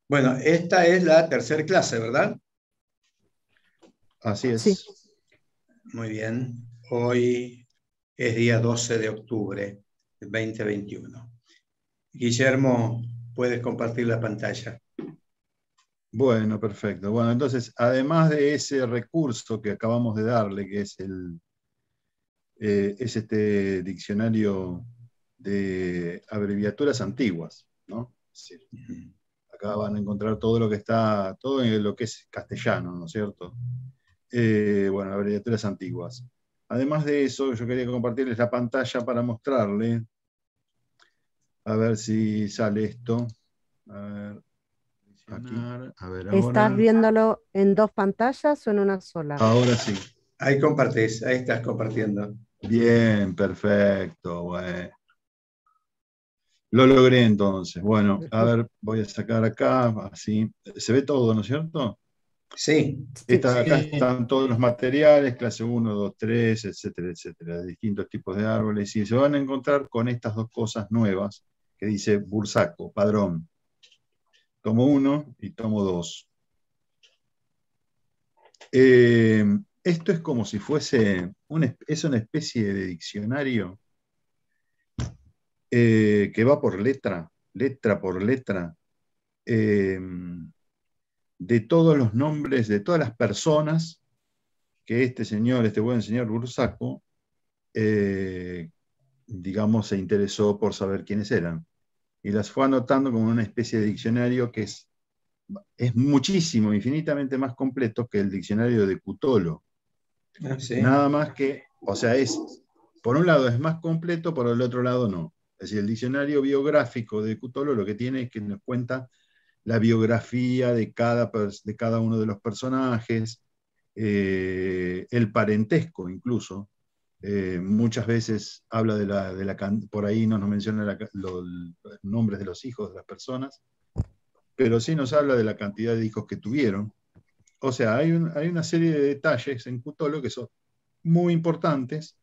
Bueno, esta es la tercera clase, ¿verdad? Así Sí, es. Muy bien. Hoy es día 12 de octubre del 2021. Guillermo, puedes compartir la pantalla. Bueno, perfecto. Bueno, entonces, además de ese recurso que acabamos de darle, que es es este diccionario de abreviaturas antiguas, ¿no? Es decir, acá van a encontrar todo lo que está, todo en lo que es castellano, ¿no es cierto? Bueno, abreviaturas antiguas. Además de eso, yo quería compartirles la pantalla para mostrarle, a ver si sale esto. A ver, aquí. A ver, ¿estás ahora. viéndolo en dos pantallas o en una sola? Ahora sí. Ahí compartís, ahí estás compartiendo. Bien, perfecto. Bueno. Lo logré entonces. Bueno, a ver, voy a sacar acá, así. Se ve todo, ¿no es cierto? Sí, Sí, Acá están todos los materiales, clase uno, 2, 3, etcétera, etcétera, de distintos tipos de árboles. Y se van a encontrar con estas dos cosas nuevas que dice Bursaco, padrón. Tomo uno y tomo dos. Eh, Esto es como si fuese, es una especie de diccionario que va por letra, letra por letra, eh, de todos los nombres de todas las personas que este señor, este buen señor Bursaco, eh, digamos, se interesó por saber quiénes eran. Y las fue anotando como una especie de diccionario que es muchísimo, infinitamente más completo que el diccionario de Cutolo. sí. Nada más que, o sea, por un lado es más completo, por el otro lado no. Es decir, el diccionario biográfico de Cutolo lo que tiene es que nos cuenta la biografía de cada uno de los personajes, el parentesco incluso. Muchas veces habla por ahí no nos menciona los nombres de los hijos de las personas, pero sí nos habla de la cantidad de hijos que tuvieron. O sea, hay una serie de detalles en Cutolo que son muy importantes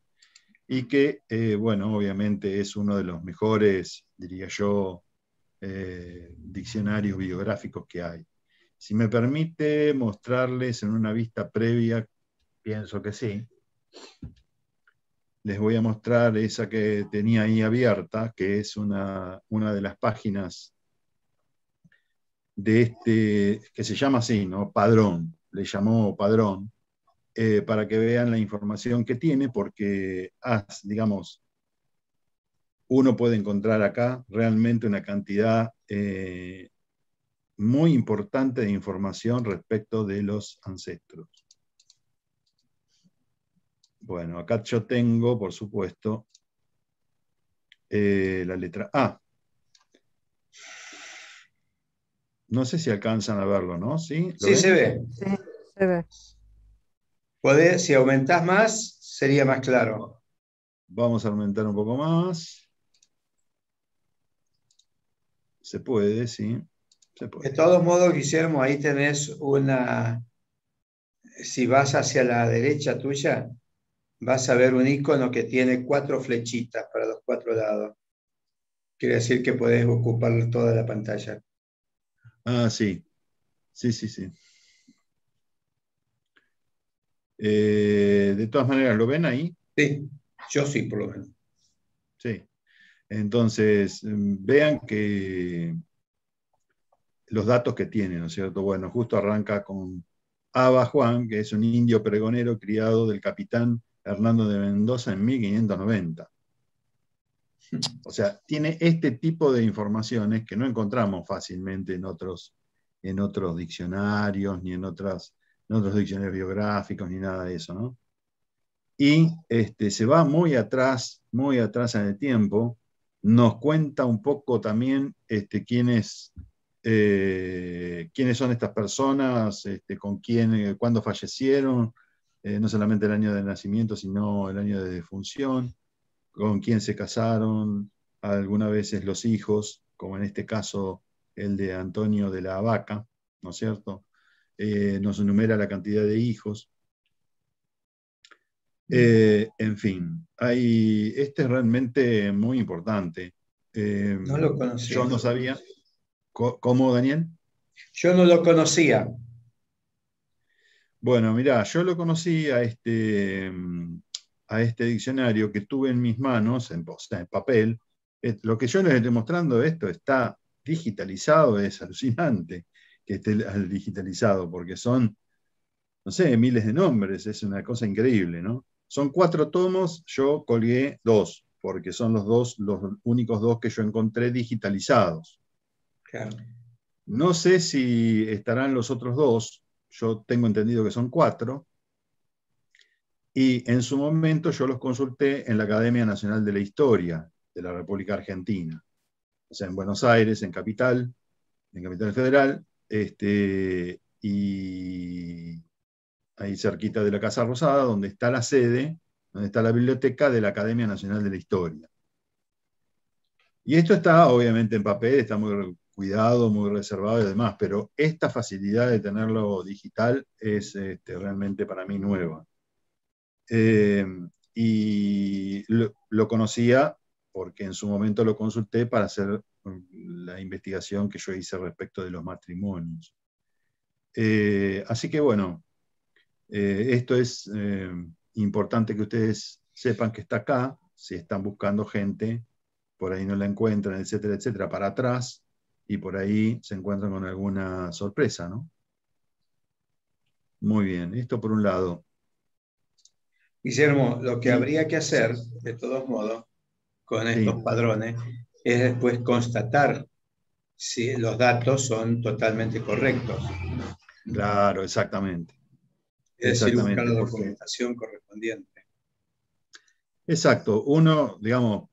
y que, bueno, obviamente es uno de los mejores, diría yo, diccionarios biográficos que hay. Si me permite mostrarles en una vista previa, pienso que sí, les voy a mostrar esa que tenía ahí abierta, que es una de las páginas de este, que se llama así, ¿no? Padrón, le llamó Padrón, para que vean la información que tiene, porque, digamos, uno puede encontrar acá realmente una cantidad muy importante de información respecto de los ancestros. Bueno, acá yo tengo, por supuesto, la letra A. No sé si alcanzan a verlo, ¿no? ¿Sí? ¿Lo Sí se ven? ve. sí, se ve. Podés, si aumentás más, sería más claro. Vamos a aumentar un poco más. Se puede, sí. Se De puede. todos modos, Guillermo, ahí tenés una, si vas hacia la derecha tuya, vas a ver un icono que tiene cuatro flechitas para los cuatro lados. Quiere decir que podés ocupar toda la pantalla. Ah, sí. Sí, sí, sí. De todas maneras, ¿lo ven ahí? Sí, yo sí, por lo menos. Sí. Entonces, vean que los datos que tiene, ¿no es cierto? Bueno, justo arranca con Aba Juan, que es un indio pregonero criado del capitán Hernando de Mendoza en 1590. O sea, tiene este tipo de informaciones que no encontramos fácilmente en otros diccionarios, ni en otros diccionarios biográficos, ni nada de eso, ¿no? Y se va muy atrás en el tiempo, nos cuenta un poco también quiénes son estas personas, cuándo fallecieron, no solamente el año de nacimiento, sino el año de defunción, con quién se casaron, algunas veces los hijos, como en este caso el de Antonio de la Vaca, ¿no es cierto? Nos enumera la cantidad de hijos. En fin, este es realmente muy importante. No lo Yo conocía. no sabía. ¿Cómo, Daniel? Yo no lo conocía. Bueno, mirá, yo lo conocí a este diccionario que tuve en mis manos, o sea, en papel. Lo que yo les estoy mostrando, esto está digitalizado, es alucinante que esté digitalizado, porque son, no sé, miles de nombres, es una cosa increíble, ¿no? Son 4 tomos, yo colgué 2, porque son los únicos 2 que yo encontré digitalizados. Claro. No sé si estarán los otros 2, yo tengo entendido que son 4, y en su momento yo los consulté en la Academia Nacional de la Historia de la República Argentina, o sea, en Buenos Aires, en Capital Federal, y ahí cerquita de la Casa Rosada, donde está la sede, donde está la biblioteca de la Academia Nacional de la Historia. Y esto está obviamente en papel, está muy cuidado, muy reservado y demás, pero esta facilidad de tenerlo digital es realmente para mí nueva. Y lo conocía porque en su momento lo consulté para hacer la investigación que yo hice respecto de los matrimonios. Así que bueno, esto es importante que ustedes sepan que está acá, si están buscando gente, por ahí no la encuentran, etcétera, etcétera, para atrás, y por ahí se encuentran con alguna sorpresa, ¿no? Muy bien, esto por un lado. Guillermo, lo que Y, habría que hacer, de todos modos, con sí, estos padrones, es después constatar si los datos son totalmente correctos. claro, exactamente. Es decir, buscar Exactamente, la porque, documentación correspondiente. exacto, uno, digamos,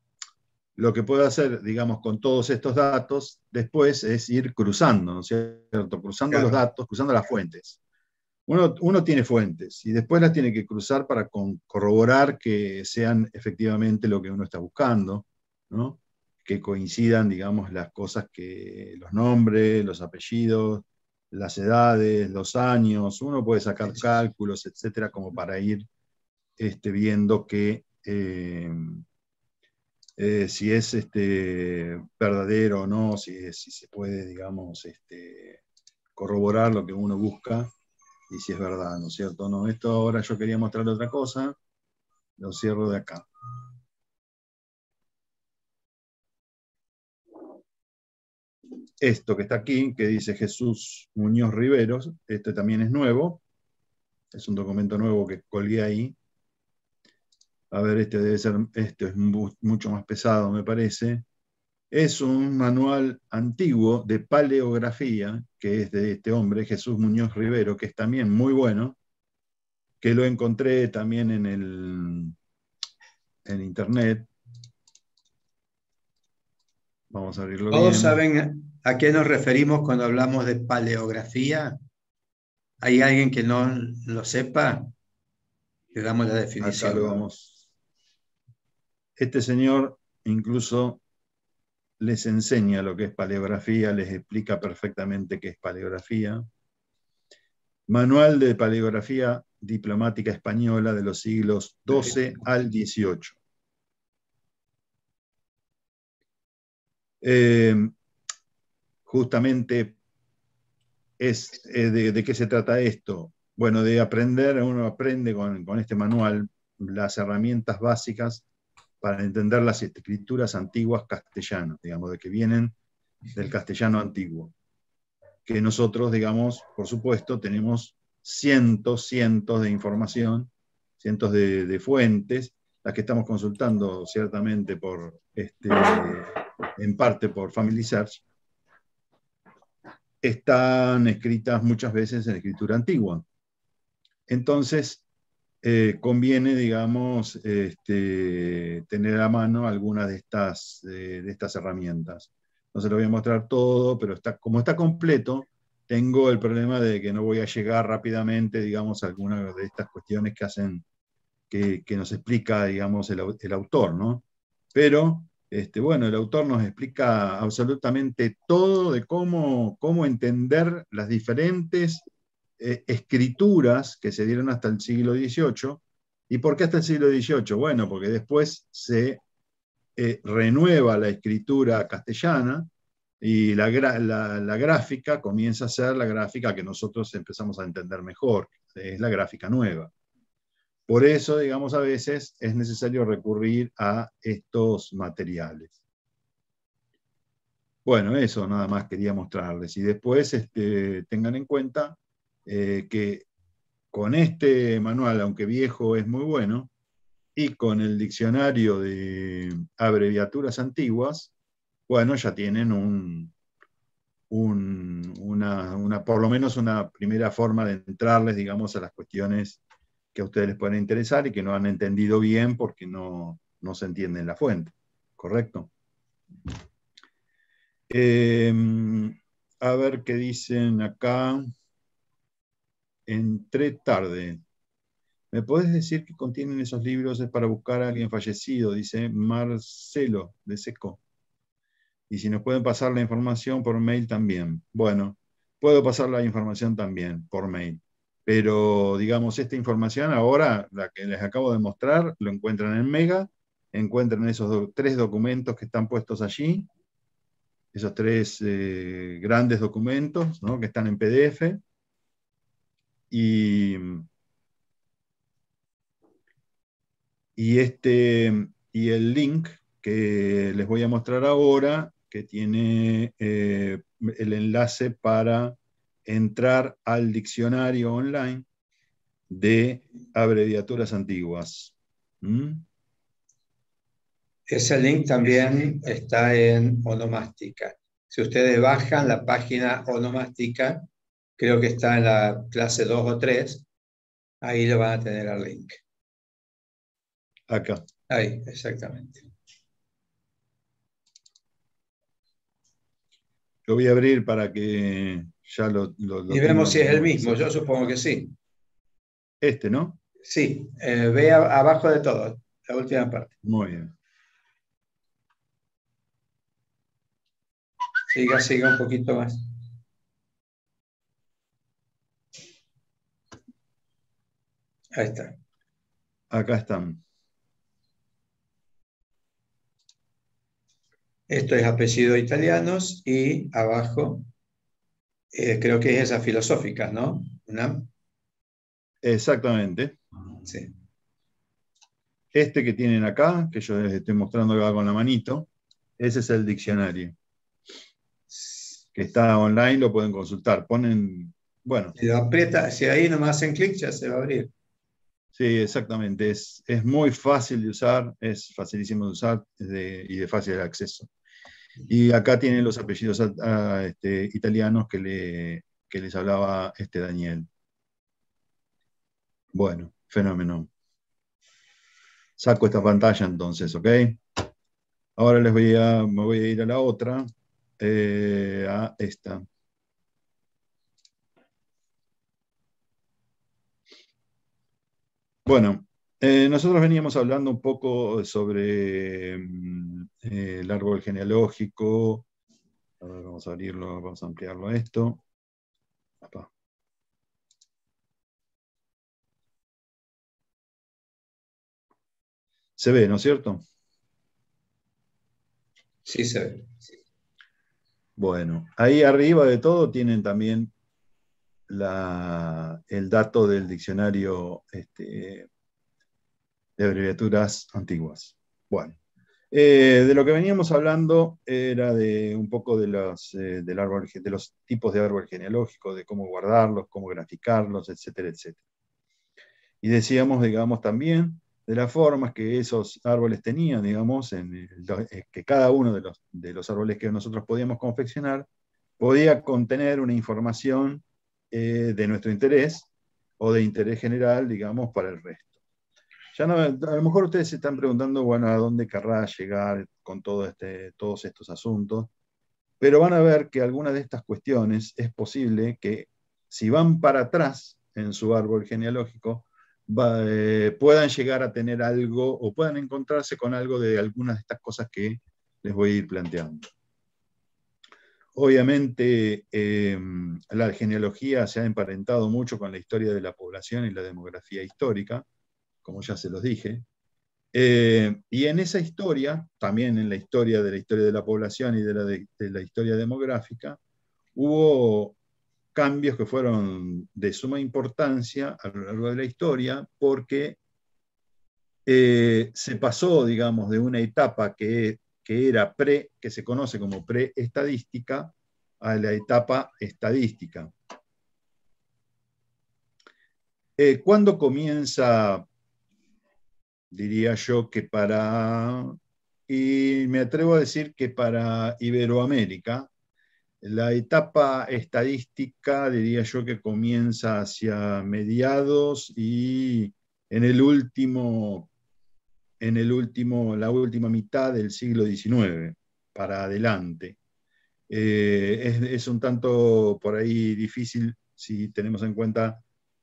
lo que puede hacer, digamos, con todos estos datos, después es ir cruzando, ¿no es cierto? Cruzando los Claro. datos, cruzando las fuentes. Uno tiene fuentes y después las tiene que cruzar para corroborar que sean efectivamente lo que uno está buscando, ¿no? Que coincidan, digamos, las cosas que, los nombres, los apellidos, las edades, los años, uno puede sacar cálculos, etcétera, como para ir viendo que si es verdadero o no, si se puede, digamos, corroborar lo que uno busca y si es verdad, ¿no es cierto? No, esto ahora yo quería mostrarle otra cosa, lo cierro de acá. Esto que está aquí, que dice Jesús Muñoz Riveros, este también es nuevo, es un documento nuevo que colgué ahí. A ver, este es mucho más pesado, me parece. Es un manual antiguo de paleografía, que es de este hombre, Jesús Muñoz Rivero, que es también muy bueno, que lo encontré también en internet. Vamos a abrirlo ¿Todos bien. saben a qué nos referimos cuando hablamos de paleografía? ¿Hay alguien que no lo sepa? Le damos la Acá lo definición. vamos. Este señor incluso les enseña lo que es paleografía, les explica perfectamente qué es paleografía. Manual de Paleografía Diplomática Española de los siglos XII al XVIII. Justamente ¿de qué se trata esto? Bueno, de aprender, uno aprende con este manual las herramientas básicas para entender las escrituras antiguas castellanas, digamos, de que vienen del castellano antiguo. Que nosotros, digamos, por supuesto, tenemos cientos de información, cientos de fuentes, las que estamos consultando ciertamente en parte por Family Search, están escritas muchas veces en escritura antigua. Entonces, conviene, digamos, tener a mano alguna de estas herramientas. No se lo voy a mostrar todo, pero como está completo, tengo el problema de que no voy a llegar rápidamente, digamos, a alguna de estas cuestiones que hacen, que nos explica, digamos, el autor, ¿no? Pero, bueno, el autor nos explica absolutamente todo de cómo entender las diferentes escrituras que se dieron hasta el siglo XVIII. ¿Y por qué hasta el siglo XVIII? Bueno, porque después se renueva la escritura castellana Y la gráfica comienza a ser la gráfica que nosotros empezamos a entender mejor, es la gráfica nueva. Por eso, digamos, a veces es necesario recurrir a estos materiales. Bueno, eso nada más quería mostrarles. Y después tengan en cuenta que con este manual, aunque viejo, es muy bueno, y con el diccionario de abreviaturas antiguas, bueno, ya tienen por lo menos una primera forma de entrarles, digamos, a las cuestiones que a ustedes les pueden interesar y que no han entendido bien porque no se entiende en la fuente. ¿Correcto? A ver qué dicen acá. Entré tarde. ¿Me podés decir qué contienen esos libros? Es para buscar a alguien fallecido, dice Marcelo de Seco. Y si nos pueden pasar la información por mail también. Bueno, puedo pasar la información también por mail. Pero, digamos, esta información ahora, la que les acabo de mostrar, lo encuentran en Mega, encuentran esos 3 documentos que están puestos allí, esos 3 grandes documentos, ¿no?, que están en PDF. Y el link que les voy a mostrar ahora, que tiene el enlace para entrar al diccionario online de abreviaturas antiguas. Ese link también está en Onomástica. Si ustedes bajan la página Onomástica, creo que está en la clase 2 o 3, ahí lo van a tener al link. Acá. Ahí, exactamente. Lo voy a abrir para que ya lo Y vemos si es el mismo, memorizado. yo supongo que sí. ¿No? Sí, ve abajo de todo, la última parte. Muy bien. Siga un poquito más. Ahí está. Acá están. Esto es apellidos italianos y abajo creo que es esa filosófica, ¿no? Exactamente. Sí. Este que tienen acá, que yo les estoy mostrando acá con la manito, ese es el diccionario. Que está online, lo pueden consultar. Ponen, bueno. Si lo aprieta, si ahí nomás hacen clic, ya se va a abrir. Sí, exactamente. Es muy fácil de usar, es facilísimo de usar y de fácil acceso. Y acá tienen los apellidos italianos que les hablaba Daniel. Bueno, fenómeno. Saco esta pantalla entonces, ¿ok? Ahora me voy a ir a la otra, a esta. Bueno, nosotros veníamos hablando un poco sobre el árbol genealógico. A ver, vamos a abrirlo, vamos a ampliarlo a esto. Apa. Se ve, ¿no es cierto? Sí, se ve. Bueno, ahí arriba de todo tienen también el dato del diccionario de abreviaturas antiguas. Bueno, de lo que veníamos hablando era de un poco de los tipos de árbol genealógico, de cómo guardarlos, cómo graficarlos, etcétera, etcétera. Y decíamos, digamos, también de las formas que esos árboles tenían, digamos, que cada uno de los árboles que nosotros podíamos confeccionar podía contener una información de nuestro interés o de interés general, digamos, para el resto. Ya no, a lo mejor ustedes se están preguntando, bueno, ¿a dónde querrá llegar con todos estos asuntos? Pero van a ver que algunas de estas cuestiones es posible que, si van para atrás en su árbol genealógico, puedan llegar a tener algo o puedan encontrarse con algo de algunas de estas cosas que les voy a ir planteando. Obviamente, la genealogía se ha emparentado mucho con la historia de la población y la demografía histórica, como ya se los dije, Y en esa historia, también en la historia de la población y de la historia demográfica, hubo cambios que fueron de suma importancia a lo largo de la historia, porque se pasó, digamos, de una etapa que se conoce como preestadística, a la etapa estadística. ¿Cuándo comienza? Diría yo que y me atrevo a decir que para Iberoamérica, la etapa estadística, diría yo que comienza hacia mediados y en la última mitad del siglo XIX, para adelante. Es un tanto por ahí difícil si tenemos en cuenta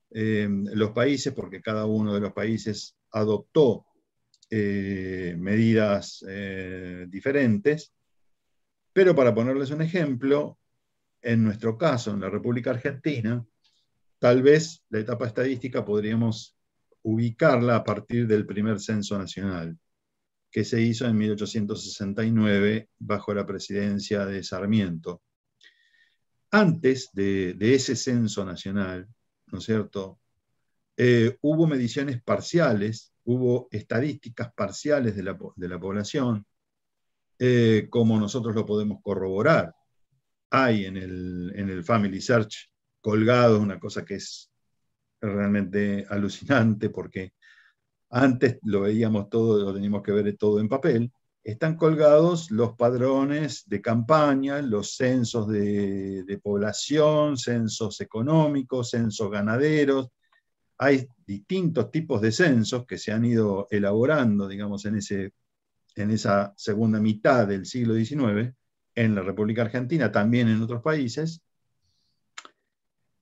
los países, porque cada uno de los países adoptó medidas diferentes, pero para ponerles un ejemplo, en nuestro caso, en la República Argentina, tal vez la etapa estadística podríamos ubicarla a partir del primer censo nacional, que se hizo en 1869 bajo la presidencia de Sarmiento. Antes de ese censo nacional, ¿no es cierto?, hubo mediciones parciales, hubo estadísticas parciales de la población, como nosotros lo podemos corroborar. Hay en el Family Search colgado una cosa que es realmente alucinante, porque antes lo veíamos todo, lo teníamos que ver todo en papel. Están colgados los padrones de campaña, los censos de población, censos económicos, censos ganaderos. Hay distintos tipos de censos que se han ido elaborando, digamos, en esa segunda mitad del siglo XIX, en la República Argentina, también en otros países.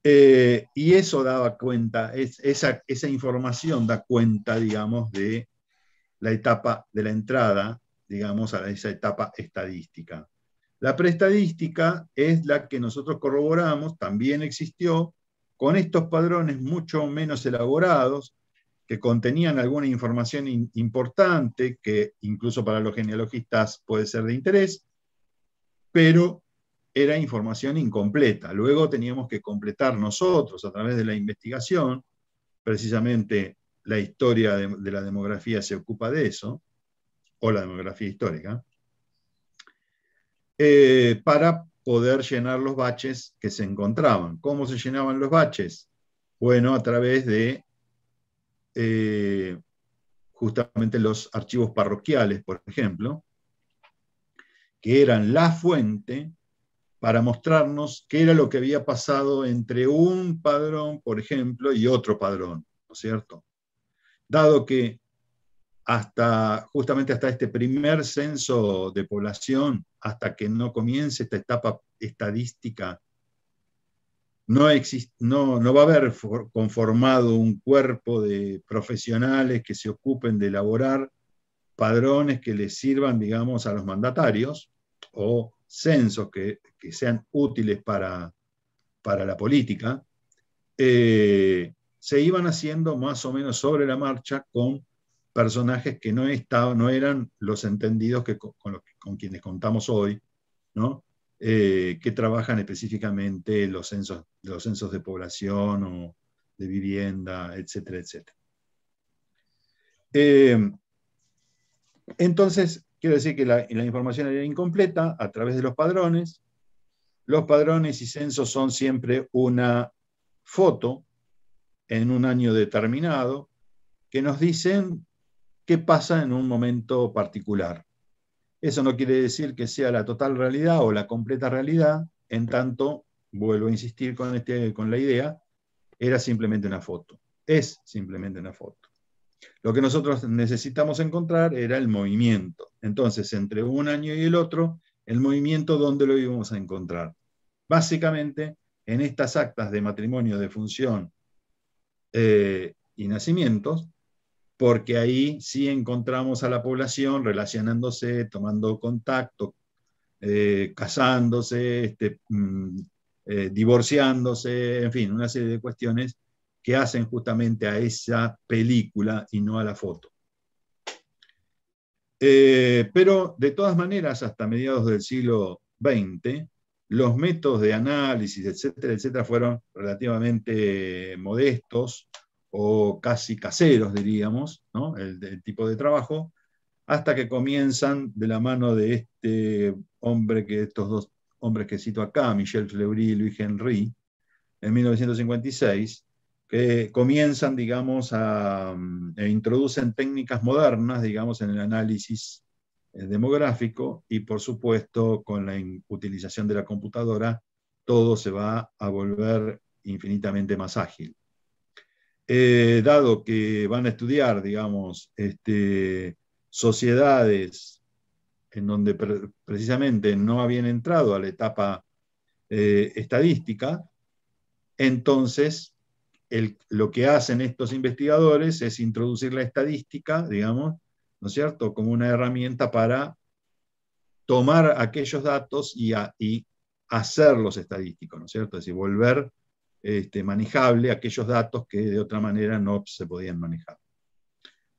Y eso daba cuenta, esa información da cuenta, digamos, de la etapa de la entrada, digamos, a esa etapa estadística. La preestadística es la que nosotros corroboramos, también existió, con estos padrones mucho menos elaborados, que contenían alguna información importante, que incluso para los genealogistas puede ser de interés, pero era información incompleta. Luego teníamos que completar nosotros, a través de la investigación, precisamente la historia de la demografía se ocupa de eso, o la demografía histórica, para poder llenar los baches que se encontraban. ¿Cómo se llenaban los baches? Bueno, a través de justamente los archivos parroquiales, por ejemplo, que eran la fuente para mostrarnos qué era lo que había pasado entre un padrón, por ejemplo, y otro padrón, ¿no es cierto? Dado que justamente hasta este primer censo de población, hasta que no comience esta etapa estadística, no va a haber conformado un cuerpo de profesionales que se ocupen de elaborar padrones que les sirvan, digamos, a los mandatarios, o censos que sean útiles para la política. Se iban haciendo más o menos sobre la marcha con personajes que no eran los entendidos con quienes contamos hoy, ¿no? Que trabajan específicamente los censos de población o de vivienda, etcétera, etcétera. Entonces, quiero decir que la información era incompleta a través de los padrones. Los padrones y censos son siempre una foto en un año determinado que nos dicen qué pasa en un momento particular. Eso no quiere decir que sea la total realidad o la completa realidad, en tanto, vuelvo a insistir con la idea, era simplemente una foto. Es simplemente una foto. Lo que nosotros necesitamos encontrar era el movimiento. Entonces, entre un año y el otro, el movimiento, ¿dónde lo íbamos a encontrar? Básicamente, en estas actas de matrimonio, de función y nacimientos, porque ahí sí encontramos a la población relacionándose, tomando contacto, casándose, divorciándose, en fin, una serie de cuestiones que hacen justamente a esa película y no a la foto. Pero de todas maneras, hasta mediados del siglo XX, los métodos de análisis, etcétera, etcétera, fueron relativamente modestos o casi caseros, diríamos, ¿no? El tipo de trabajo, hasta que comienzan de la mano de estos dos hombres que cito acá, Michel Fleury y Louis Henry, en 1956, que comienzan, digamos, e introducen técnicas modernas, digamos, en el análisis demográfico, y por supuesto, con la utilización de la computadora, todo se va a volver infinitamente más ágil. Dado que van a estudiar, digamos, sociedades en donde precisamente no habían entrado a la etapa estadística, entonces lo que hacen estos investigadores es introducir la estadística, digamos, ¿no es cierto?, como una herramienta para tomar aquellos datos y hacerlos estadísticos, ¿no es cierto?, es decir, volver manejable aquellos datos que de otra manera no se podían manejar.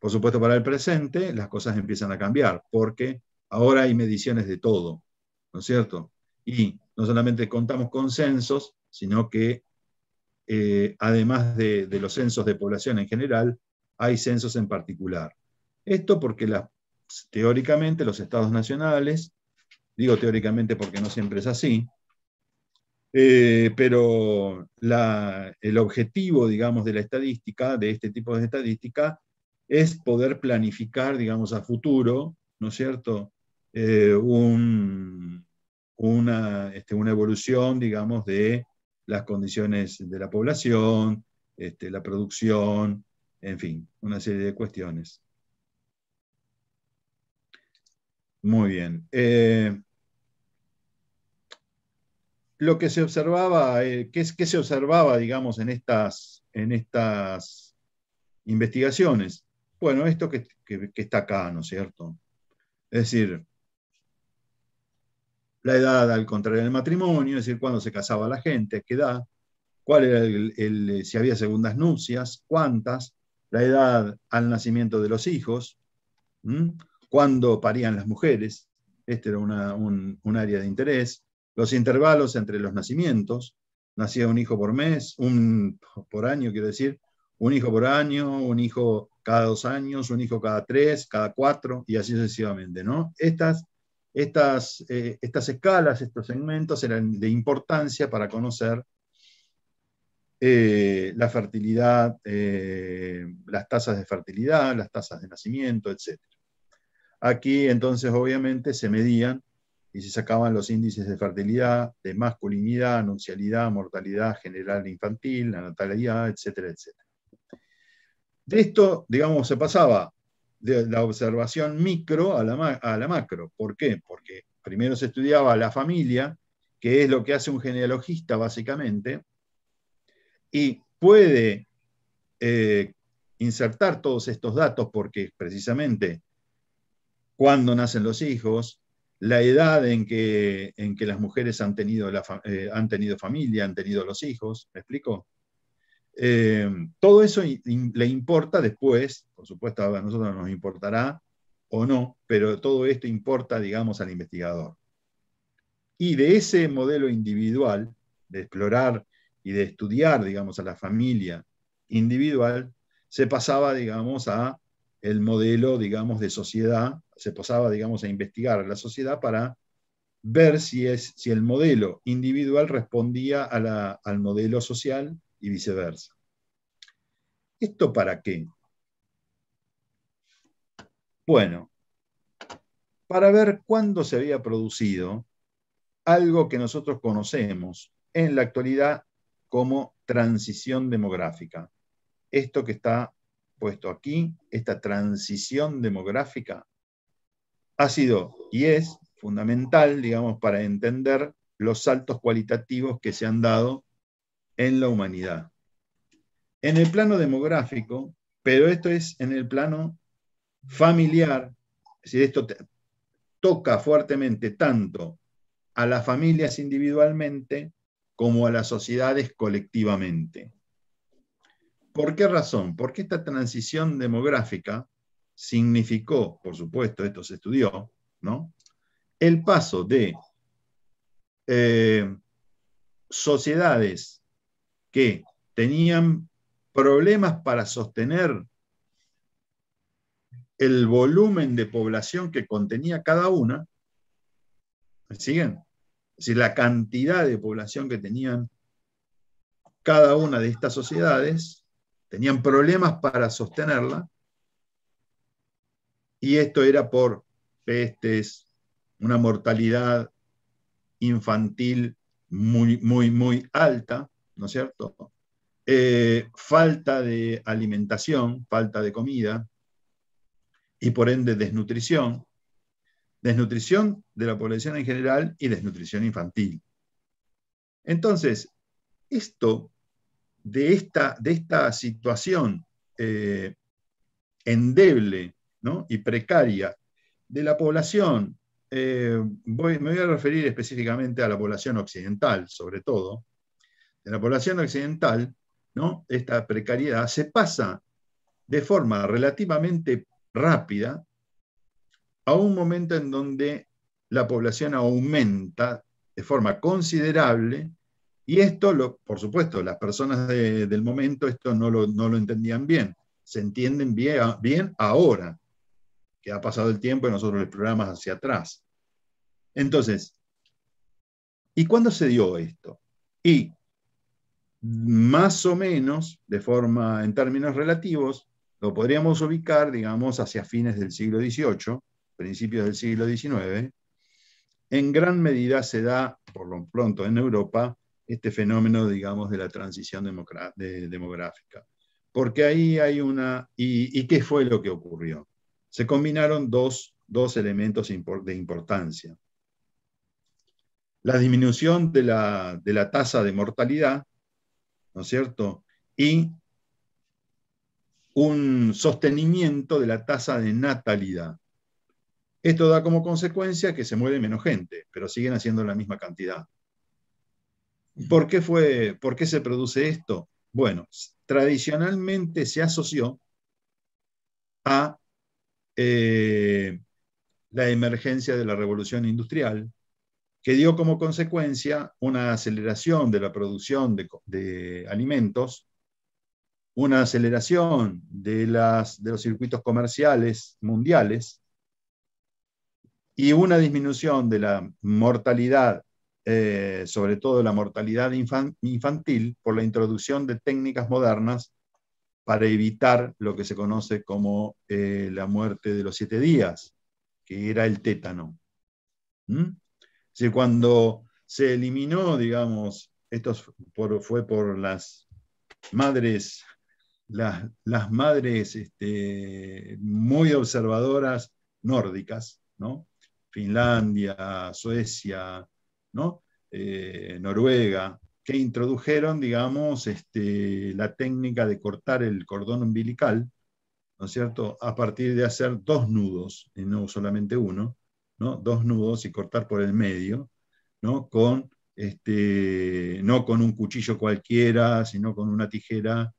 Por supuesto, para el presente las cosas empiezan a cambiar, porque ahora hay mediciones de todo, ¿no es cierto? Y no solamente contamos con censos, sino que además de los censos de población en general, hay censos en particular. Esto porque teóricamente los estados nacionales, digo teóricamente porque no siempre es así, pero el objetivo, digamos, de la estadística, de este tipo de estadística, es poder planificar, digamos, a futuro, ¿no es cierto?, una evolución, digamos, de las condiciones de la población, la producción, en fin, una serie de cuestiones. Muy bien. Lo que se observaba, ¿qué se observaba, digamos, en estas investigaciones? Bueno, esto que está acá, ¿no es cierto? Es decir, la edad al contrario del matrimonio, es decir, cuándo se casaba la gente, a qué edad, cuál era si había segundas nupcias, cuántas, la edad al nacimiento de los hijos, cuándo parían las mujeres, este era un área de interés, los intervalos entre los nacimientos, nacía un hijo por mes, por año, quiero decir, un hijo por año, un hijo cada 2 años, un hijo cada 3, cada 4, y así sucesivamente, ¿no? Estas escalas, estos segmentos eran de importancia para conocer la fertilidad, las tasas de fertilidad, las tasas de nacimiento, etc. Aquí entonces obviamente se medían y se sacaban los índices de fertilidad, de masculinidad, nupcialidad, mortalidad general infantil, la natalidad, etcétera, etcétera. De esto, digamos, se pasaba de la observación micro a la macro. ¿Por qué? Porque primero se estudiaba la familia, que es lo que hace un genealogista básicamente, y puede insertar todos estos datos porque precisamente cuándo nacen los hijos, la edad en que las mujeres han tenido familia, han tenido los hijos, ¿me explico? Todo eso le importa después, por supuesto a nosotros nos importará o no, pero todo esto importa, digamos, al investigador. Y de ese modelo individual, de explorar y de estudiar, digamos, a la familia individual, se pasaba, digamos, a el modelo, digamos, de sociedad, se pasaba, digamos, a investigar a la sociedad para ver si el modelo individual respondía al modelo social y viceversa. ¿Esto para qué? Bueno, para ver cuándo se había producido algo que nosotros conocemos en la actualidad como transición demográfica. Esto que está puesto aquí, esta transición demográfica, ha sido y es fundamental, digamos, para entender los saltos cualitativos que se han dado en la humanidad. En el plano demográfico, pero esto es en el plano familiar, es decir, esto toca fuertemente tanto a las familias individualmente como a las sociedades colectivamente. ¿Por qué razón? Porque esta transición demográfica significó, por supuesto, esto se estudió, ¿no? El paso de sociedades que tenían problemas para sostener el volumen de población que contenía cada una, ¿me siguen? Es decir, la cantidad de población que tenían cada una de estas sociedades, tenían problemas para sostenerla, y esto era por pestes, una mortalidad infantil muy alta, ¿no es cierto? Falta de alimentación, falta de comida, y por ende desnutrición de la población en general y desnutrición infantil. Entonces, esto de esta situación endeble, ¿no?, y precaria de la población, me voy a referir específicamente a la población occidental, sobre todo, de la población occidental, ¿no?, esta precariedad se pasa de forma relativamente rápida a un momento en donde la población aumenta de forma considerable, y esto, por supuesto, las personas del momento esto no lo entendían bien. Se entienden bien ahora, que ha pasado el tiempo y nosotros les programas hacia atrás. Entonces, ¿y cuándo se dio esto? Y más o menos, en términos relativos, lo podríamos ubicar, digamos, hacia fines del siglo XVIII, principios del siglo XIX. En gran medida se da, por lo pronto en Europa, este fenómeno, digamos, de la transición demográfica. Porque ahí hay ¿y qué fue lo que ocurrió? Se combinaron dos elementos de importancia. La disminución de la tasa de mortalidad, ¿no es cierto?, y un sostenimiento de la tasa de natalidad. Esto da como consecuencia que se muere menos gente, pero siguen haciendo la misma cantidad. ¿Por qué se produce esto? Bueno, tradicionalmente se asoció a la emergencia de la revolución industrial, que dio como consecuencia una aceleración de la producción de alimentos, una aceleración de los circuitos comerciales mundiales, y una disminución de la mortalidad, sobre todo la mortalidad infantil, por la introducción de técnicas modernas para evitar lo que se conoce como la muerte de los 7 días, que era el tétano. Es decir, cuando se eliminó, digamos, fue por las madres, las madres muy observadoras nórdicas, ¿no? Finlandia, Suecia, ¿no?, Noruega, que introdujeron, digamos, la técnica de cortar el cordón umbilical, ¿no es cierto?, a partir de hacer 2 nudos, y no solamente uno, ¿no?, 2 nudos y cortar por el medio, ¿no?, no con un cuchillo cualquiera, sino con una tijera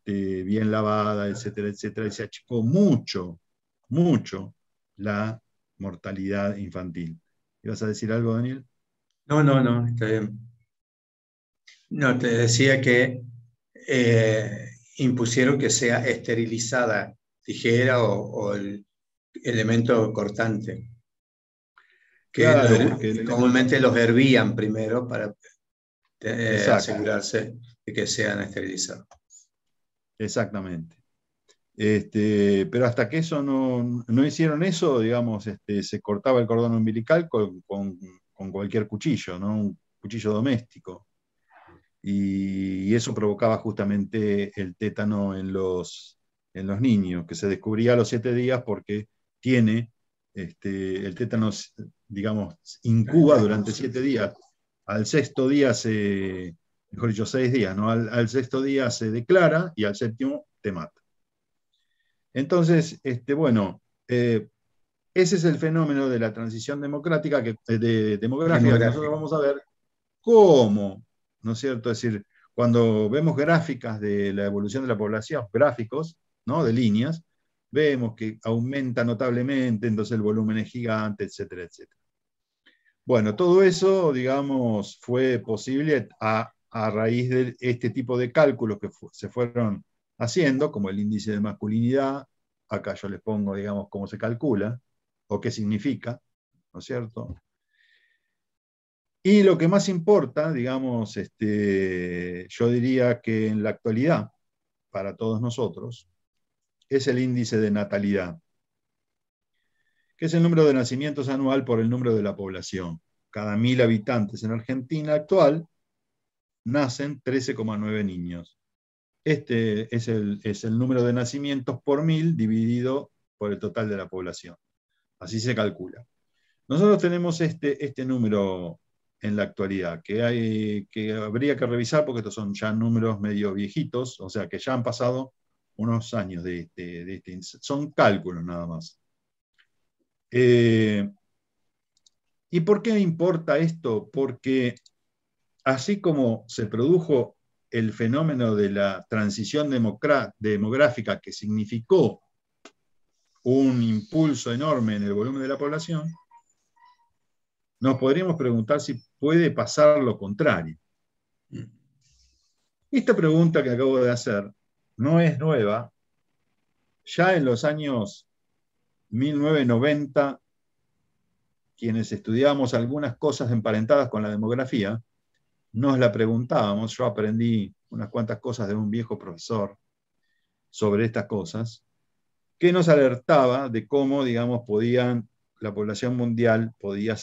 bien lavada, etcétera, etcétera, y se achicó mucho la mortalidad infantil. ¿Ibas a decir algo, Daniel? No, está bien. No, te decía que impusieron que sea esterilizada tijera o el elemento cortante, Claro, que comúnmente los hervían primero para exacto, asegurarse de que sean esterilizados. exactamente. Pero hasta que eso no hicieron eso, digamos, se cortaba el cordón umbilical con cualquier cuchillo, ¿no?, un cuchillo doméstico. Y eso provocaba justamente el tétano en los niños, que se descubría a los 7 días porque el tétano, digamos, incuba durante 7 días. Al 6.º día mejor dicho, 6 días, ¿no? Al 6.º día se declara y al 7.º te mata. Entonces, bueno, ese es el fenómeno de la transición demográfica que nosotros vamos a ver cómo, ¿no es cierto? Es decir, cuando vemos gráficas de la evolución de la población, gráficos, ¿no?, de líneas, vemos que aumenta notablemente, entonces el volumen es gigante, etcétera, etcétera. Bueno, todo eso, digamos, fue posible a raíz de este tipo de cálculos que se fueron haciendo, como el índice de masculinidad. Acá yo les pongo, digamos, cómo se calcula o qué significa, ¿no es cierto? Y lo que más importa, digamos, yo diría que en la actualidad, para todos nosotros, es el índice de natalidad, que es el número de nacimientos anual por el número de la población. Cada 1000 habitantes en Argentina actual nacen 13,9 niños. Este es el número de nacimientos por 1000 dividido por el total de la población. Así se calcula. Nosotros tenemos este número en la actualidad, que habría que revisar porque estos son ya números medio viejitos, o sea que ya han pasado unos años de son cálculos nada más. ¿Y por qué importa esto? Porque así como se produjo el fenómeno de la transición demográfica que significó un impulso enorme en el volumen de la población, nos podríamos preguntar si puede pasar lo contrario. Esta pregunta que acabo de hacer no es nueva. Ya en los años 1990, quienes estudiábamos algunas cosas emparentadas con la demografía, nos la preguntábamos. Yo aprendí unas cuantas cosas de un viejo profesor sobre estas cosas, que nos alertaba de cómo, digamos, la población mundial podía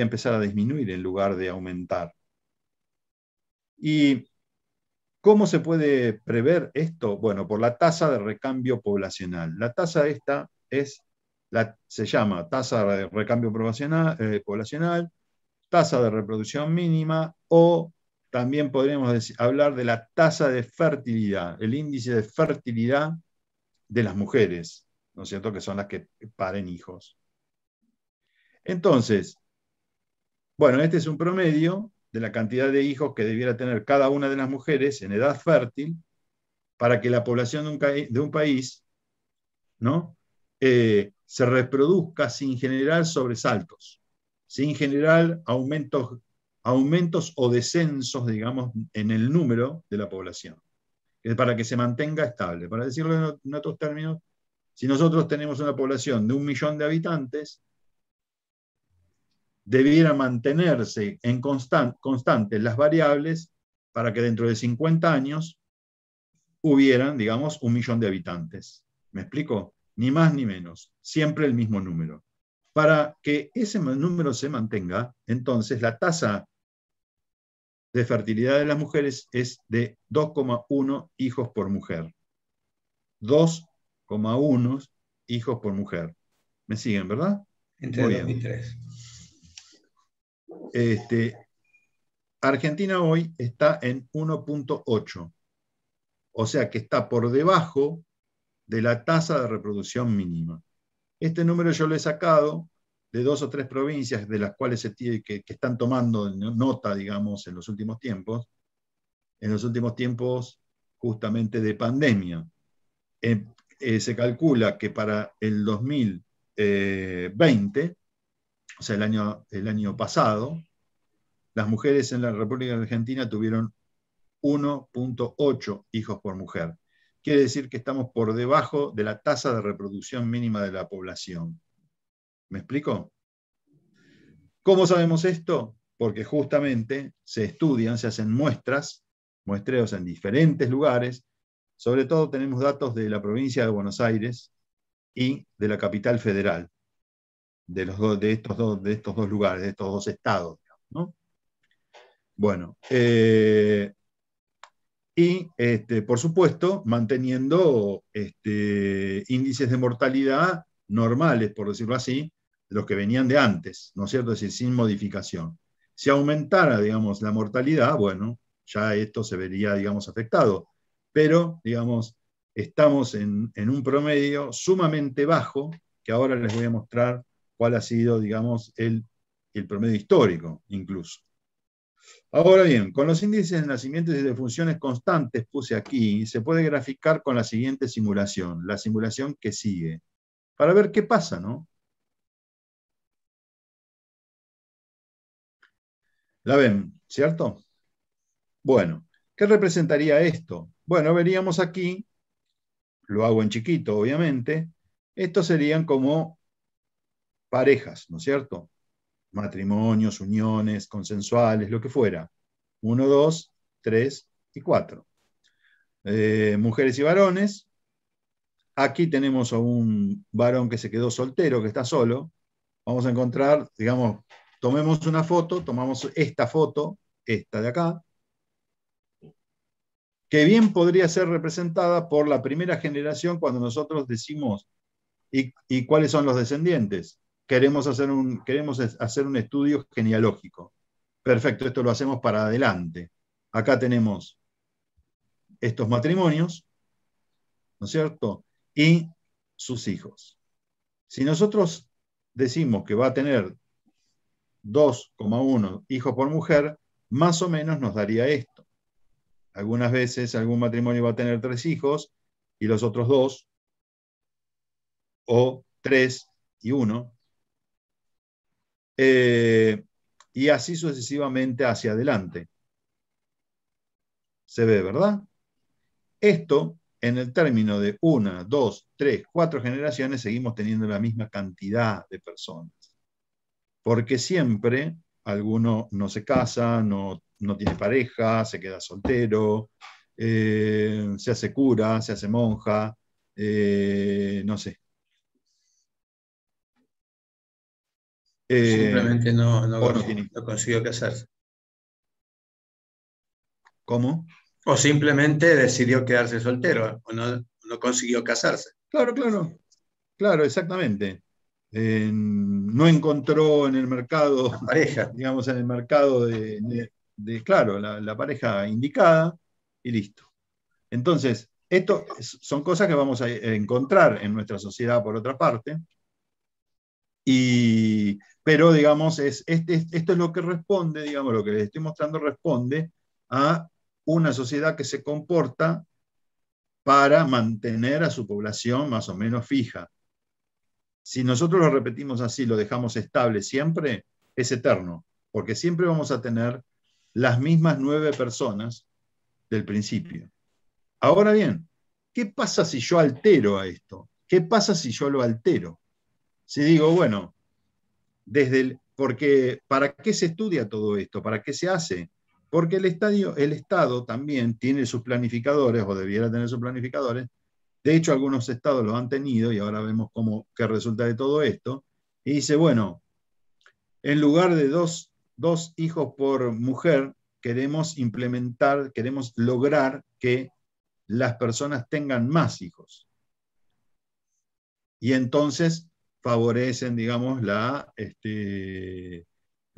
empezar a disminuir en lugar de aumentar. ¿Y cómo se puede prever esto? Bueno, por la tasa de recambio poblacional. La tasa esta se llama tasa de recambio poblacional, tasa de reproducción mínima, o también podríamos hablar de la tasa de fertilidad, el índice de fertilidad de las mujeres, ¿no es cierto?, que son las que paren hijos. Entonces, bueno, este es un promedio de la cantidad de hijos que debiera tener cada una de las mujeres en edad fértil para que la población de un país, ¿no?, se reproduzca sin generar sobresaltos, sin generar aumentos o descensos, digamos, en el número de la población, para que se mantenga estable. Para decirlo en otros términos, si nosotros tenemos una población de 1 millón de habitantes, debiera mantenerse en constantes las variables para que dentro de 50 años hubieran, digamos, 1 millón de habitantes. ¿Me explico? Ni más ni menos, siempre el mismo número. Para que ese número se mantenga, entonces la tasa de fertilidad de las mujeres es de 2,1 hijos por mujer. 2,1 hijos por mujer. ¿Me siguen, verdad? Entre 2 y 3. Argentina hoy está en 1,8. O sea que está por debajo de la tasa de reproducción mínima. Este número yo lo he sacado de 2 o 3 provincias de las cuales que están tomando nota, digamos, en los últimos tiempos justamente de pandemia. Se calcula que para el 2020, o sea, el año pasado, las mujeres en la República Argentina tuvieron 1,8 hijos por mujer. Quiere decir que estamos por debajo de la tasa de reproducción mínima de la población. ¿Me explico? ¿Cómo sabemos esto? Porque justamente se hacen muestreos en diferentes lugares. Sobre todo tenemos datos de la provincia de Buenos Aires y de la capital federal, de estos dos lugares, de estos dos estados, ¿no? Bueno, por supuesto, manteniendo índices de mortalidad normales, por decirlo así, los que venían de antes, ¿no es cierto? Es decir, sin modificación. Si aumentara, digamos, la mortalidad, bueno, ya esto se vería, digamos, afectado. Pero, digamos, estamos en un promedio sumamente bajo, que ahora les voy a mostrar cuál ha sido, digamos, el promedio histórico, incluso. Ahora bien, con los índices de nacimientos y de funciones constantes puse aquí, se puede graficar con la siguiente simulación, la simulación que sigue, para ver qué pasa, ¿no? La ven, ¿cierto? Bueno, ¿qué representaría esto? Bueno, veríamos aquí, lo hago en chiquito, obviamente, estos serían como parejas, ¿no es cierto? Matrimonios, uniones, consensuales, lo que fuera. 1, 2, 3 y 4. Mujeres y varones. Aquí tenemos a un varón que se quedó soltero, que está solo. Vamos a encontrar, digamos, tomemos una foto, tomamos esta foto, esta de acá, que bien podría ser representada por la primera generación cuando nosotros decimos, ¿y cuáles son los descendientes? Queremos hacer un estudio genealógico. Perfecto, esto lo hacemos para adelante. Acá tenemos estos matrimonios, ¿no es cierto? Y sus hijos. Si nosotros decimos que va a tener 2,1 hijos por mujer, más o menos nos daría esto. Algunas veces algún matrimonio va a tener 3 hijos y los otros 2, o 3 y 1, y así sucesivamente hacia adelante. Se ve, ¿verdad? Esto, en el término de 1, 2, 3, 4 generaciones, seguimos teniendo la misma cantidad de personas. Porque siempre alguno no se casa, no tiene pareja, se queda soltero, se hace cura, se hace monja, no sé. Simplemente no, O no, no tiene. no consiguió casarse. ¿Cómo? O simplemente decidió quedarse soltero, o no, no consiguió casarse. Claro, claro, claro, exactamente. No encontró en el mercado, La pareja. digamos, en el mercado claro, la pareja indicada y listo. Entonces, esto son cosas que vamos a encontrar en nuestra sociedad por otra parte, pero digamos, esto es lo que responde, digamos, lo que les estoy mostrando responde a una sociedad que se comporta para mantener a su población más o menos fija. Si nosotros lo repetimos así, lo dejamos estable siempre, es eterno, porque siempre vamos a tener las mismas 9 personas del principio. Ahora bien, ¿qué pasa si yo altero a esto? ¿Qué pasa si yo lo altero? Si digo, bueno, porque ¿para qué se estudia todo esto? ¿Para qué se hace? Porque el Estado también tiene sus planificadores, o debiera tener sus planificadores. De hecho, algunos estados lo han tenido, y ahora vemos qué resulta de todo esto. Y dice, bueno, en lugar de dos hijos por mujer, queremos lograr que las personas tengan más hijos. Y entonces favorecen, digamos,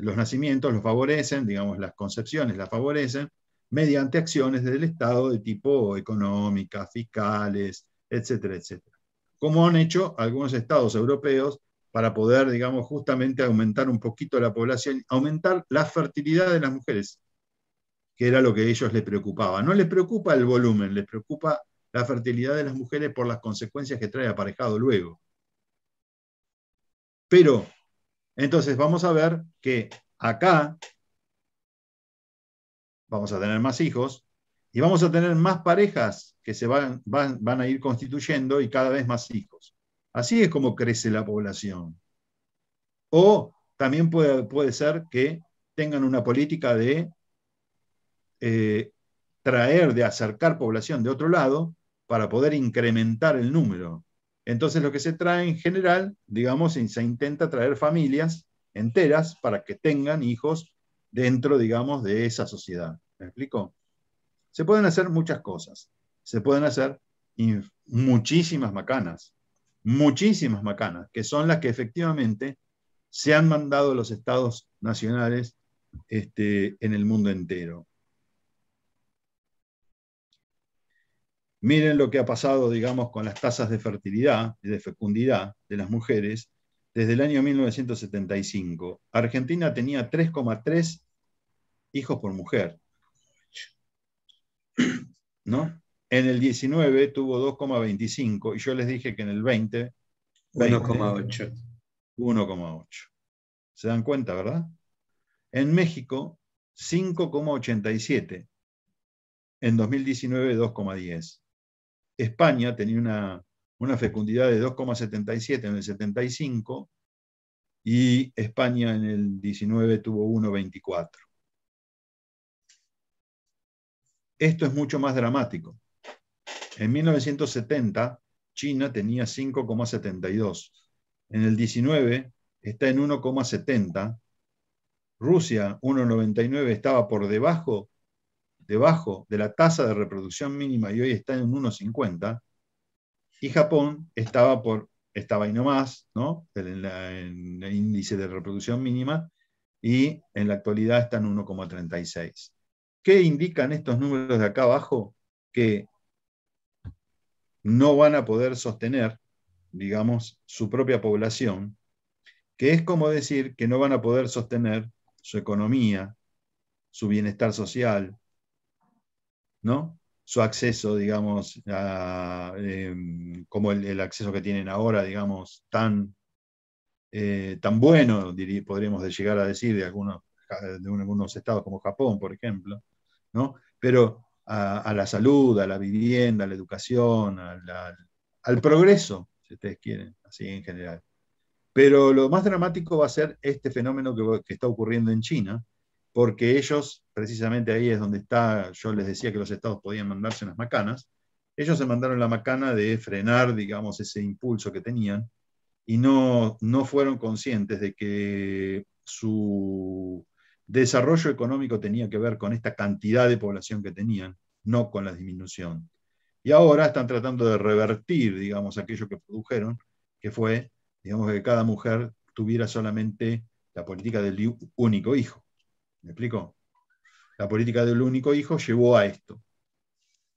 los nacimientos, los favorecen, digamos, las concepciones las favorecen, mediante acciones del Estado de tipo económicas, fiscales, etcétera, etcétera. Como han hecho algunos estados europeos para poder, digamos, justamente aumentar un poquito la población, aumentar la fertilidad de las mujeres, que era lo que a ellos les preocupaba. No les preocupa el volumen, les preocupa la fertilidad de las mujeres por las consecuencias que trae aparejado luego. Pero, entonces vamos a ver que acá vamos a tener más hijos y vamos a tener más parejas que se van a ir constituyendo y cada vez más hijos. Así es como crece la población. O también puede ser que tengan una política de de acercar población de otro lado para poder incrementar el número. Entonces lo que se trae en general, digamos, se intenta traer familias enteras para que tengan hijos dentro, digamos, de esa sociedad. ¿Me explico? Se pueden hacer muchas cosas. Se pueden hacer muchísimas macanas, que son las que efectivamente se han mandado los estados nacionales en el mundo entero. Miren lo que ha pasado, digamos, con las tasas de fertilidad y de fecundidad de las mujeres desde el año 1975. Argentina tenía 3,3 hijos por mujer, ¿no? En el 19 tuvo 2,25 y yo les dije que en el 20, 1,8. 1,8. ¿Se dan cuenta, verdad? En México, 5,87. En 2019, 2,10. España tenía una fecundidad de 2,77 en el 75 y España en el 19 tuvo 1,24. Esto es mucho más dramático. En 1970, China tenía 5,72. En el 19 está en 1,70. Rusia, 1,99, estaba por debajo de la tasa de reproducción mínima y hoy está en 1,50. Y Japón estaba ahí nomás, ¿no? En el índice de reproducción mínima, y en la actualidad está en 1,36. ¿Qué indican estos números de acá abajo? Que no van a poder sostener, digamos, su propia población, que es como decir que no van a poder sostener su economía, su bienestar social, ¿no? Su acceso, digamos, como el acceso que tienen ahora, digamos, tan bueno, podríamos llegar a decir, de algunos estados como Japón, por ejemplo, ¿no? Pero a la salud, a la vivienda, a la educación, al progreso, si ustedes quieren, así en general. Pero lo más dramático va a ser este fenómeno que está ocurriendo en China, porque ellos, precisamente ahí es donde está, yo les decía que los estados podían mandarse unas macanas, ellos se mandaron la macana de frenar, digamos, ese impulso que tenían, y no fueron conscientes de que su desarrollo económico tenía que ver con esta cantidad de población que tenían, no con la disminución. Y ahora están tratando de revertir, digamos, aquello que produjeron, que fue, digamos, que cada mujer tuviera solamente la política del único hijo. ¿Me explico? La política del único hijo llevó a esto.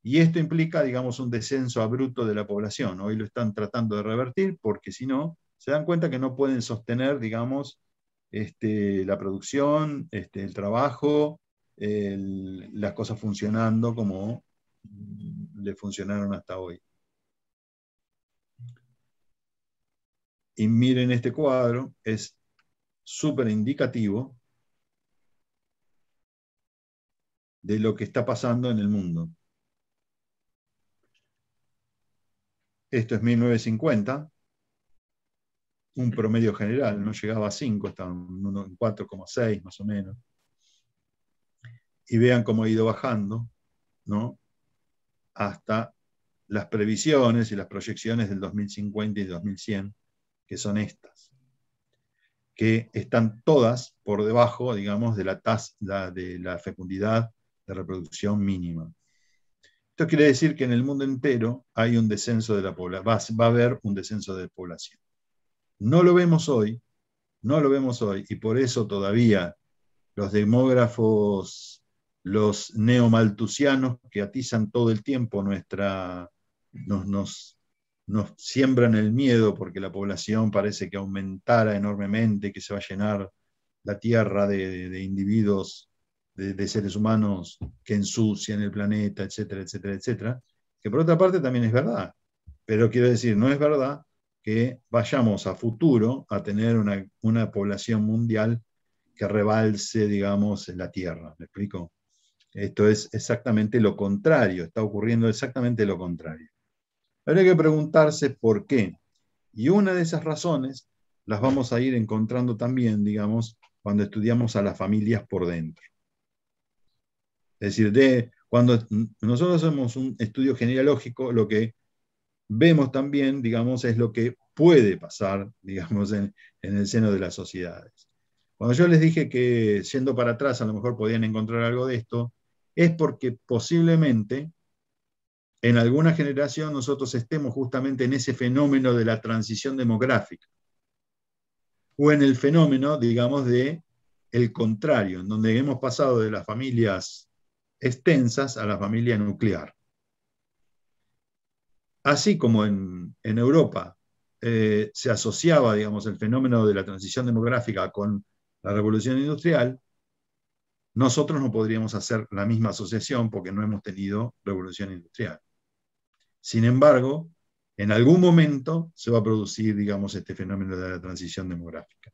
Y esto implica, digamos, un descenso abrupto de la población. Hoy lo están tratando de revertir porque si no, se dan cuenta que no pueden sostener, digamos, la producción, el trabajo, las cosas funcionando como le funcionaron hasta hoy. Y miren este cuadro, es súper indicativo de lo que está pasando en el mundo. Esto es 1950, un promedio general, no llegaba a 5, estaba en 4,6 más o menos. Y vean cómo ha ido bajando, ¿no? Hasta las previsiones y las proyecciones del 2050 y 2100, que son estas, que están todas por debajo, digamos, de la tasa de la fecundidad de reproducción mínima. Esto quiere decir que en el mundo entero hay un descenso de la población, va a haber un descenso de población. No lo vemos hoy, y por eso todavía los demógrafos, los neomalthusianos que atizan todo el tiempo nos siembran el miedo porque la población parece que aumentara enormemente, que se va a llenar la tierra de individuos, de seres humanos que ensucian el planeta, etcétera, etcétera, etcétera, que por otra parte también es verdad. Pero quiero decir, no es verdad que vayamos a futuro a tener una población mundial que rebalse, digamos, la Tierra. ¿Me explico? Esto es exactamente lo contrario, está ocurriendo exactamente lo contrario. Habría que preguntarse por qué. Y una de esas razones las vamos a ir encontrando también, digamos, cuando estudiamos a las familias por dentro. Es decir, cuando nosotros hacemos un estudio genealógico, lo que vemos también, digamos, es lo que puede pasar, digamos, en el seno de las sociedades. Cuando yo les dije que yendo para atrás a lo mejor podían encontrar algo de esto, es porque posiblemente en alguna generación nosotros estemos justamente en ese fenómeno de la transición demográfica, o en el fenómeno, digamos, de el contrario, en donde hemos pasado de las familias extensas a la familia nuclear. Así como en Europa se asociaba, digamos, el fenómeno de la transición demográfica con la revolución industrial, nosotros no podríamos hacer la misma asociación porque no hemos tenido revolución industrial. Sin embargo, en algún momento se va a producir, digamos, este fenómeno de la transición demográfica.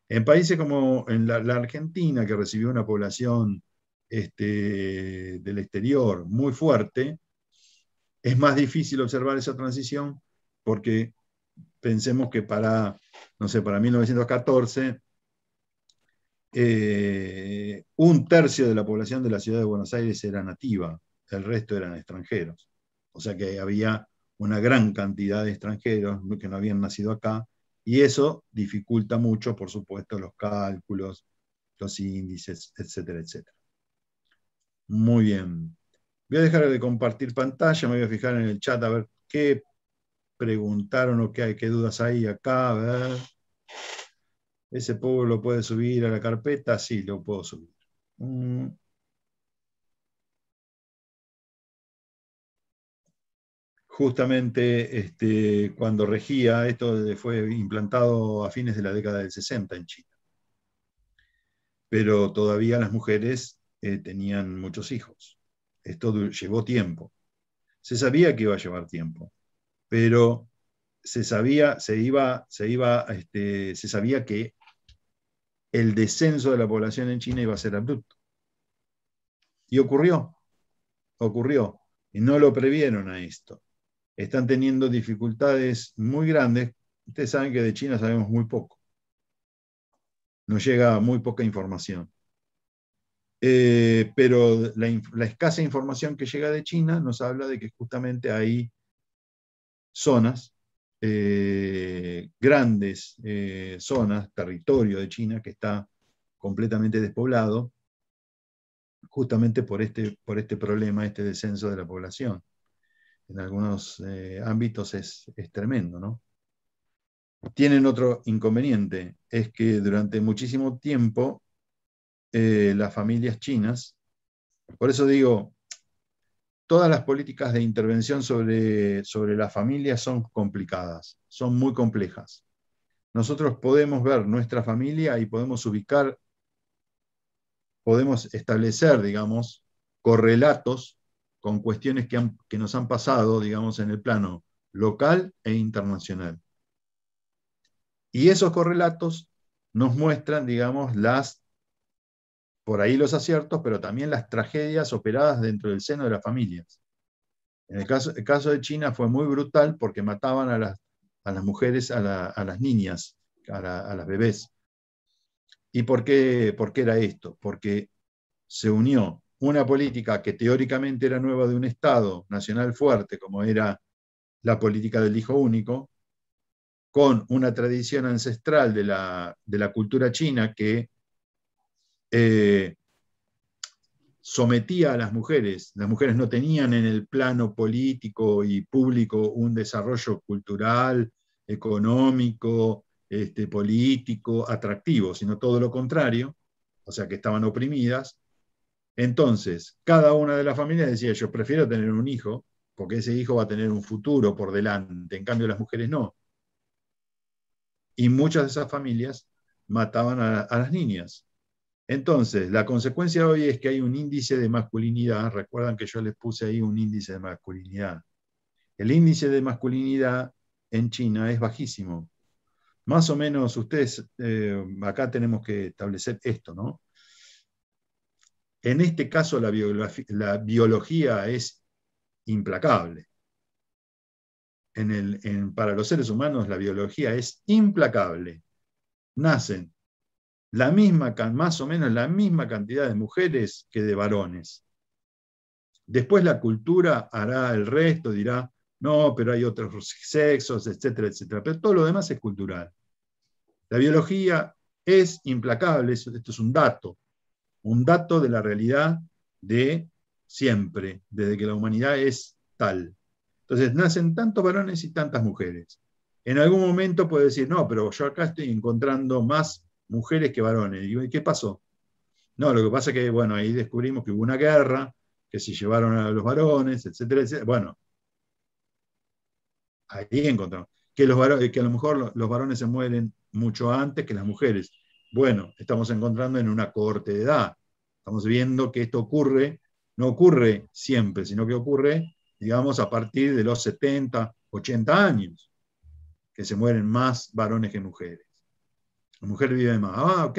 En países como en la Argentina, que recibió una población del exterior muy fuerte, es más difícil observar esa transición porque pensemos que para 1914, un tercio de la población de la ciudad de Buenos Aires era nativa, el resto eran extranjeros. O sea que había una gran cantidad de extranjeros que no habían nacido acá, y eso dificulta mucho, por supuesto, los cálculos, los índices, etcétera, etcétera. Muy bien. Voy a dejar de compartir pantalla, me voy a fijar en el chat a ver qué preguntaron o qué dudas hay acá. A ver. ¿Ese pogo lo puede subir a la carpeta? Sí, lo puedo subir. Justamente cuando regía, esto fue implantado a fines de la década del 60 en China. Pero todavía las mujeres tenían muchos hijos. Esto llevó tiempo. Se sabía que iba a llevar tiempo, pero se sabía que el descenso de la población en China iba a ser abrupto. Y ocurrió. Y no lo previeron a esto. Están teniendo dificultades muy grandes. Ustedes saben que de China sabemos muy poco. Nos llega muy poca información. Pero la escasa información que llega de China nos habla de que justamente hay zonas, grandes zonas, territorio de China que está completamente despoblado, justamente por este problema, este descenso de la población. En algunos ámbitos es tremendo, ¿no? Tienen otro inconveniente, es que durante muchísimo tiempo las familias chinas, por eso digo, todas las políticas de intervención sobre las familias son complicadas, son muy complejas. Nosotros podemos ver nuestra familia y podemos ubicar, podemos establecer, digamos, correlatos con cuestiones que nos han pasado, digamos, en el plano local e internacional. Y esos correlatos nos muestran, digamos, por ahí los aciertos, pero también las tragedias operadas dentro del seno de las familias. En el caso de China fue muy brutal porque mataban a las mujeres, a las niñas, a las bebés. ¿Y por qué era esto? Porque se unió una política que teóricamente era nueva de un Estado nacional fuerte, como era la política del hijo único, con una tradición ancestral de la cultura china que sometía a las mujeres. Las mujeres no tenían en el plano político y público un desarrollo cultural, económico, político, atractivo, sino todo lo contrario, o sea que estaban oprimidas. Entonces, cada una de las familias decía, yo prefiero tener un hijo, porque ese hijo va a tener un futuro por delante, en cambio las mujeres no. Y muchas de esas familias mataban a las niñas. Entonces, la consecuencia hoy es que hay un índice de masculinidad. Recuerdan que yo les puse ahí un índice de masculinidad. El índice de masculinidad en China es bajísimo. Más o menos, ustedes, acá tenemos que establecer esto, ¿no? En este caso, la biología es implacable. Para los seres humanos, la biología es implacable. Nacen más o menos la misma cantidad de mujeres que de varones. Después la cultura hará el resto, dirá, no, pero hay otros sexos, etcétera, etcétera. Pero todo lo demás es cultural. La biología es implacable, esto es un dato de la realidad de siempre, desde que la humanidad es tal. Entonces nacen tantos varones y tantas mujeres. En algún momento puede decir, no, pero yo acá estoy encontrando más mujeres que varones. Y ¿qué pasó? No, lo que pasa es que, bueno, ahí descubrimos que hubo una guerra, que se llevaron a los varones, etcétera, etcétera. Bueno, ahí encontramos. Que a lo mejor los varones se mueren mucho antes que las mujeres. Bueno, estamos encontrando en una cohorte de edad. Estamos viendo que esto ocurre, no ocurre siempre, sino que ocurre, digamos, a partir de los 70, 80 años, que se mueren más varones que mujeres. La mujer vive más. Ah, ok.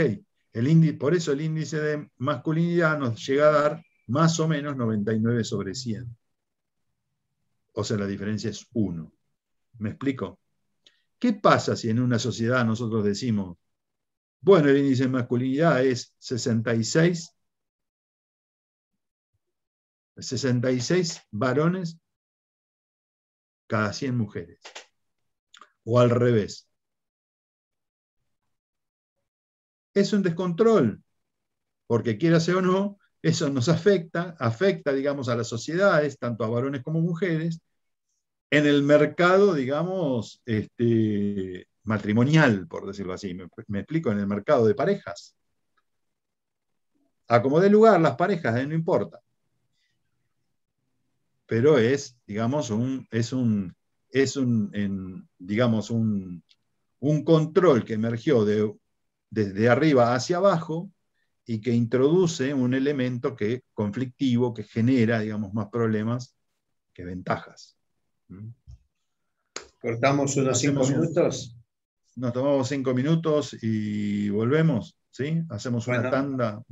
Por eso el índice de masculinidad nos llega a dar más o menos 99/100. O sea, la diferencia es 1. ¿Me explico? ¿Qué pasa si en una sociedad nosotros decimos, bueno, el índice de masculinidad es 66 varones cada 100 mujeres? O al revés. Es un descontrol, porque quiera sea o no, eso nos afecta, digamos, a las sociedades, tanto a varones como mujeres, en el mercado, digamos, matrimonial, por decirlo así. Me explico, en el mercado de parejas. A como dé lugar las parejas, no importa. Pero es, digamos, digamos, un control que emergió desde arriba hacia abajo y que introduce un elemento conflictivo que genera, digamos, más problemas que ventajas. Cortamos unos 5 minutos. Nos tomamos 5 minutos y volvemos, ¿sí? Hacemos una tanda.